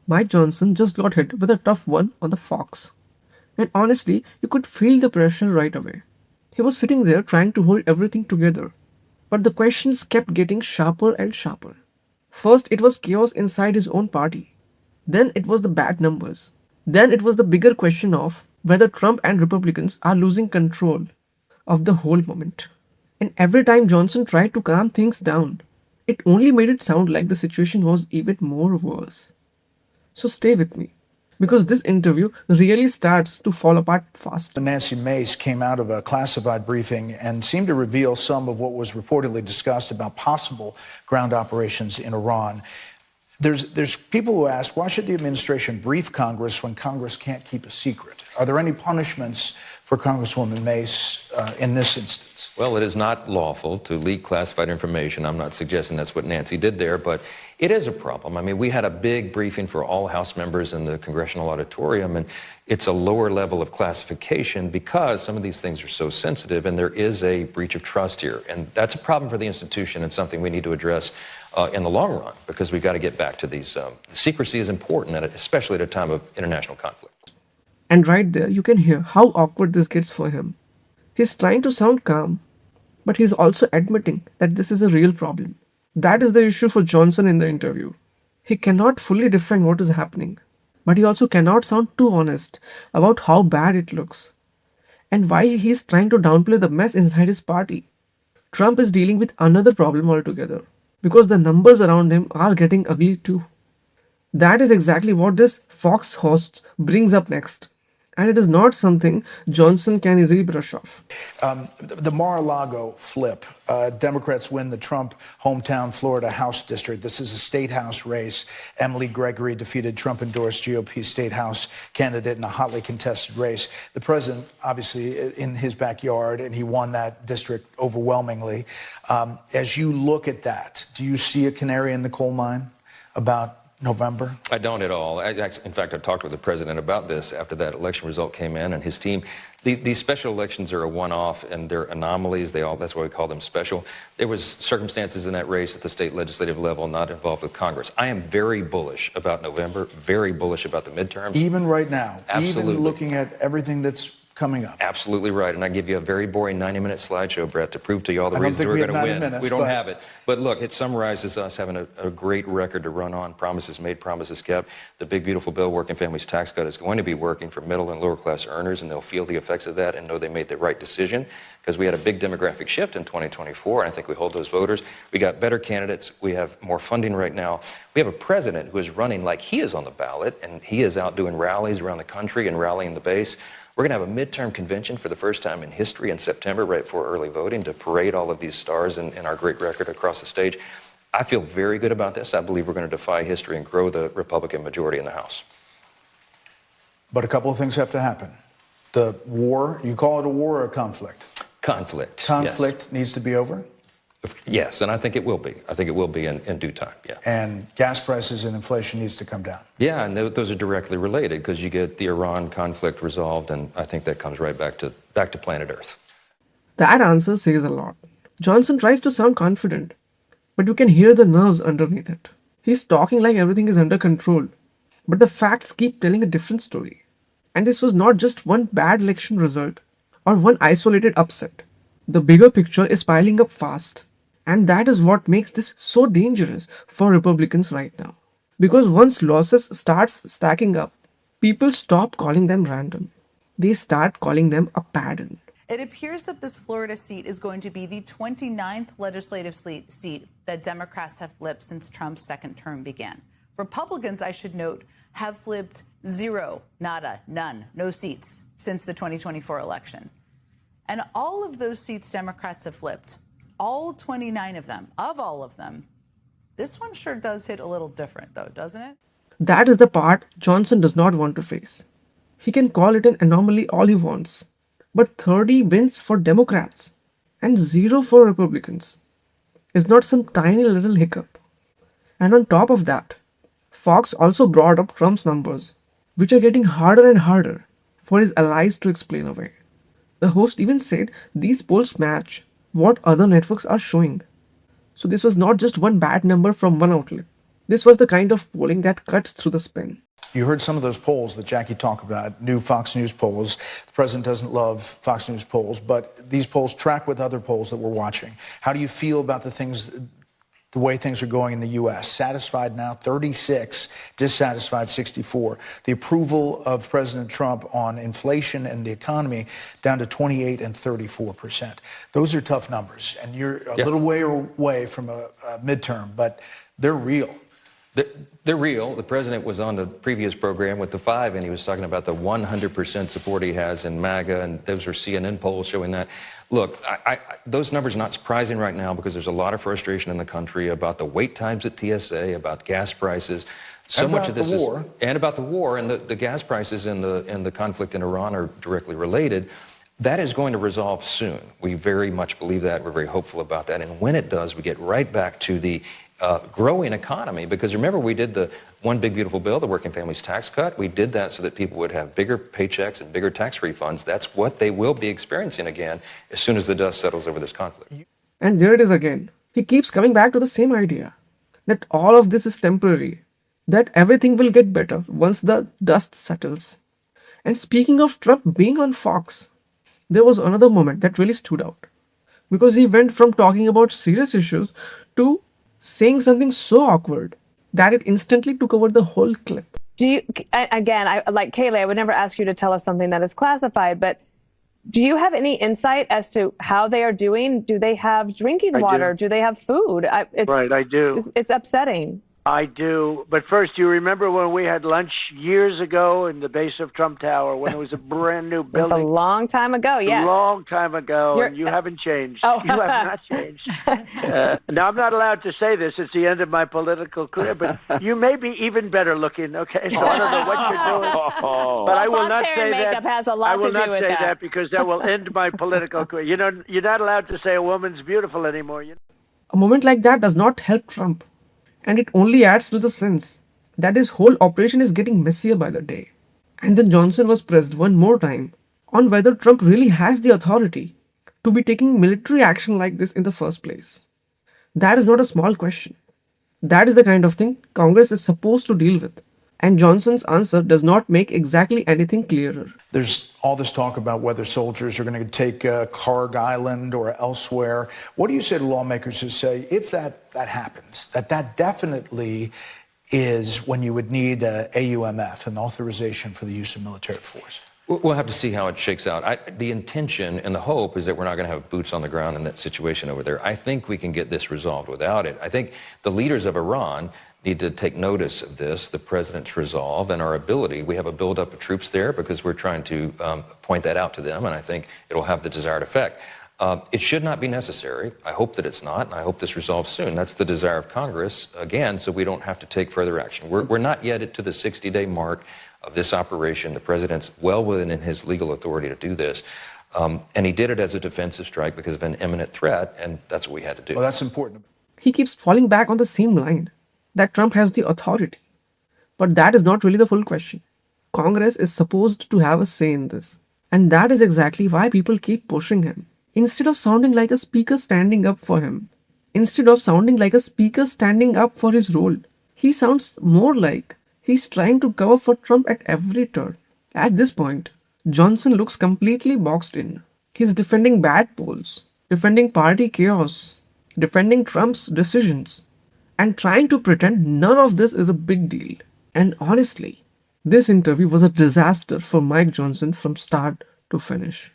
Mike Johnson just got hit with a tough one on the Fox. And honestly, you could feel the pressure right away. He was sitting there trying to hold everything together. But the questions kept getting sharper and sharper. First, it was chaos inside his own party. Then, it was the bad numbers. Then, it was the bigger question of whether Trump and Republicans are losing control of the whole moment. And every time Johnson tried to calm things down, it only made it sound like the situation was even more worse. So stay with me, because this interview really starts to fall apart fast. Nancy Mace came out of a classified briefing and seemed to reveal some of what was reportedly discussed about possible ground operations in Iran. There's people who ask, why should the administration brief Congress when Congress can't keep a secret? Are there any punishments for Congresswoman Mace in this instance? Well, it is not lawful to leak classified information. I'm not suggesting that's what Nancy did there, but it is a problem. I mean, we had a big briefing for all House members in the Congressional Auditorium, and it's a lower level of classification because some of these things are so sensitive, and there is a breach of trust here. And that's a problem for the institution and something we need to address in the long run, because we've got to get back to these. Secrecy is important, especially at a time of international conflict. And right there, you can hear how awkward this gets for him. He's trying to sound calm, but he's also admitting that this is a real problem. That is the issue for Johnson in the interview. He cannot fully defend what is happening, but he also cannot sound too honest about how bad it looks and why he's trying to downplay the mess inside his party. Trump is dealing with another problem altogether because the numbers around him are getting ugly too. That is exactly what this Fox host brings up next. And it is not something Johnson can easily brush off. The Mar-a-Lago flip. Democrats win the Trump hometown Florida House district. This is a state house race. Emily Gregory defeated Trump-endorsed GOP state house candidate in a hotly contested race. The president, obviously, in his backyard, and he won that district overwhelmingly. As you look at that, do you see a canary in the coal mine about November? I don't at all. In fact, I talked with the president about this after that election result came in, and his team. These special elections are a one-off, and they're anomalies. That's why we call them special. There was circumstances in that race at the state legislative level not involved with Congress. I am very bullish about November, very bullish about the midterms. Even right now? Absolutely. Even looking at everything that's coming up? Absolutely right. And I give you a very boring 90-minute slideshow, Brett, to prove to you all the reasons we're going to win. Minutes, we don't have it. But look, it summarizes us having a great record to run on. Promises made, promises kept. The big, beautiful bill, Working Families Tax Cut, is going to be working for middle and lower class earners, and they'll feel the effects of that and know they made the right decision, because we had a big demographic shift in 2024, and I think we hold those voters. We got better candidates. We have more funding right now. We have a president who is running like he is on the ballot, and he is out doing rallies around the country and rallying the base. We're going to have a midterm convention for the first time in history in September, right before early voting, to parade all of these stars and our great record across the stage. I feel very good about this. I believe we're going to defy history and grow the Republican majority in the House. But a couple of things have to happen. The war, you call it a war or a conflict? Conflict. Conflict needs to be over? Yes, and I think it will be. I think it will be in due time, yeah. And gas prices and inflation needs to come down. Yeah, and those are directly related, because you get the Iran conflict resolved, and I think that comes right back to planet Earth. That answer says a lot. Johnson tries to sound confident, but you can hear the nerves underneath it. He's talking like everything is under control, but the facts keep telling a different story. And this was not just one bad election result or one isolated upset. The bigger picture is piling up fast. And that is what makes this so dangerous for Republicans right now. Because once losses starts stacking up, people stop calling them random. They start calling them a pattern. It appears that this Florida seat is going to be the 29th legislative seat that Democrats have flipped since Trump's second term began. Republicans, I should note, have flipped zero, nada, none, no seats since the 2024 election. And all of those seats Democrats have flipped, all 29 of them, this one sure does hit a little different, though, doesn't it? That is the part Johnson does not want to face. He can call it an anomaly all he wants, but 30 wins for Democrats and 0 for Republicans is not some tiny little hiccup. And on top of that, Fox also brought up Trump's numbers, which are getting harder and harder for his allies to explain away. The host even said these polls match what other networks are showing. So this was not just one bad number from one outlet. This was the kind of polling that cuts through the spin. You heard some of those polls that Jackie talked about, new Fox News polls. The president doesn't love Fox News polls, but these polls track with other polls that we're watching. How do you feel about the way things are going in the U.S.? Satisfied now, 36, dissatisfied, 64. The approval of President Trump on inflation and the economy down to 28 and 34%. Those are tough numbers, and you're a little way away from a midterm, but they're real. They're real. The president was on the previous program with the 5, and he was talking about the 100% support he has in Maga, and those are CNN polls showing that. Look, those numbers are not surprising right now because there's a lot of frustration in the country about the wait times at TSA, about gas prices. So much of this is and about the war, and the gas prices and the conflict in Iran are directly related. That is going to resolve soon. We very much believe that. We're very hopeful about that. And when it does, we get right back to the growing economy, because remember, we did the one big beautiful bill, the working families tax cut. We did that so that people would have bigger paychecks and bigger tax refunds. That's what they will be experiencing again as soon as the dust settles over this conflict. And there it is again. He keeps coming back to the same idea, that all of this is temporary, that everything will get better once the dust settles. And speaking of Trump being on Fox, there was another moment that really stood out, because he went from talking about serious issues to saying something so awkward that it instantly took over the whole clip. Do you, again, like Kayleigh, I would never ask you to tell us something that is classified, but do you have any insight as to how they are doing? Do they have drinking water? Do they have food? Right, I do. It's upsetting. I do. But first, you remember when we had lunch years ago in the base of Trump Tower when it was a brand new building? It's a long time ago, yes. A long time ago, and you haven't changed. Oh. You have not changed. Now, I'm not allowed to say this. It's the end of my political career, but you may be even better looking, okay? So I don't know what you're doing. But I will not say that. Has a lot I will to do not with say that because that will end my political career. You know, you're not allowed to say a woman's beautiful anymore. A moment like that does not help Trump. And it only adds to the sense that his whole operation is getting messier by the day. And then Johnson was pressed one more time on whether Trump really has the authority to be taking military action like this in the first place. That is not a small question. That is the kind of thing Congress is supposed to deal with. And Johnson's answer does not make exactly anything clearer. There's all this talk about whether soldiers are going to take Carg Island or elsewhere. What do you say to lawmakers who say, if that happens, that definitely is when you would need AUMF, an authorization for the use of military force? We'll have to see how it shakes out. The intention and the hope is that we're not going to have boots on the ground in that situation over there. I think we can get this resolved without it. I think the leaders of Iran need to take notice of this, the president's resolve and our ability. We have a buildup of troops there because we're trying to point that out to them, and I think it'll have the desired effect. It should not be necessary. I hope that it's not, and I hope this resolves soon. That's the desire of Congress, again, so we don't have to take further action. We're not yet to the 60-day mark of this operation. The president's well within his legal authority to do this. And he did it as a defensive strike because of an imminent threat, and that's what we had to do. Well, that's important. He keeps falling back on the same line, that Trump has the authority. But that is not really the full question. Congress is supposed to have a say in this. And that is exactly why people keep pushing him. Instead of sounding like a speaker standing up for him, instead of sounding like a speaker standing up for his role, he sounds more like he's trying to cover for Trump at every turn. At this point, Johnson looks completely boxed in. He's defending bad polls, defending party chaos, defending Trump's decisions, and trying to pretend none of this is a big deal. And honestly, this interview was a disaster for Mike Johnson from start to finish.